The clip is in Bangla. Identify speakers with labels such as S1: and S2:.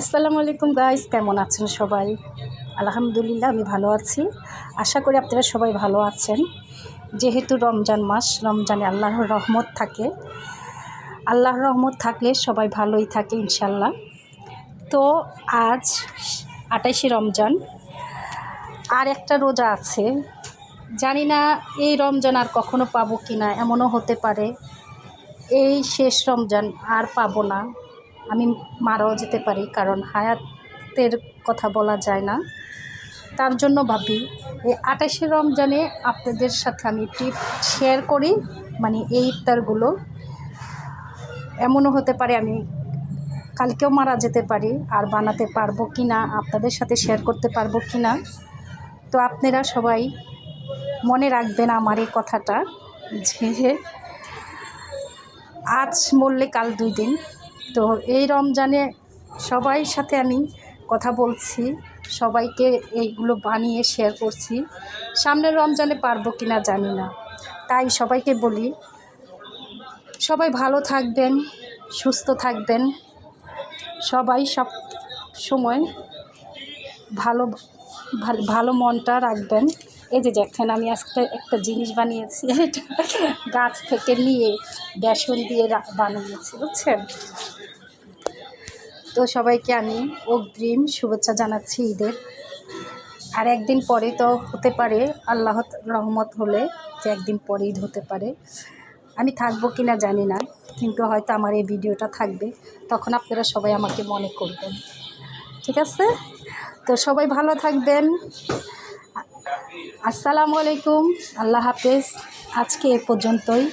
S1: আসসালামু আলাইকুম গাইস, কেমন আছেন সবাই? আলহামদুলিল্লাহ আমি ভালো আছি। আশা করি আপনারা সবাই ভালো আছেন। যেহেতু রমজান মাস, রমজানে আল্লাহর রহমত থাকে। আল্লাহর রহমত থাকলে সবাই ভালোই থাকে ইনশাল্লাহ। তো আজ 28শে রমজান, আর একটা রোজা আছে। জানি না এই রমজান আর কখনো পাবো কি না, এমনও হতে পারে এই শেষ রমজান আর পাবো না, আমি মারাও যেতে পারি, কারণ হায়াতের কথা বলা যায় না। তার জন্য ভাবি এই 28শে রমজানে আপনাদের সাথে আমি টিপ শেয়ার করি। মানে এই ইফতারগুলো এমনও হতে পারে আমি কালকেও মারা যেতে পারি, আর বানাতে পারবো কি না, আপনাদের সাথে শেয়ার করতে পারবো কি না। তো আপনারা সবাই মনে রাখবেন আমার এই কথাটা, যে আজ মরলে কাল 2 দিন। তো এই রমজানে সবাই সাথে আমি কথা বলছি, সবাইকে এইগুলো বানিয়ে শেয়ার করছি। সামনের রমজানে পারবো কি না জানি না, তাই সবাইকে বলি সবাই ভালো থাকবেন, সুস্থ থাকবেন, সবাই সব সময় ভালো ভালো মনটা রাখবেন। এই যে দেখেন আমি আজকে একটা জিনিস বানিয়েছি, এটা গাছ থেকে নিয়ে বেসন দিয়ে বানিয়েছি, বুঝছেন? তো সবাইকে আমি অগ্রিম শুভেচ্ছা জানাচ্ছি ঈদের। আর একদিন পরে তো হতে পারে, আল্লাহ রহমত হলে যে একদিন পরে ঈদ হতে পারে। আমি থাকবো কি না জানি না, কিন্তু হয়তো আমার এই ভিডিওটা থাকবে, তখন আপনারা সবাই আমাকে মনে করবেন। ঠিক আছে? তো সবাই ভালো থাকবেন। আসসালামু আলাইকুম, আল্লাহ হাফেজ। আজকে এ পর্যন্তই।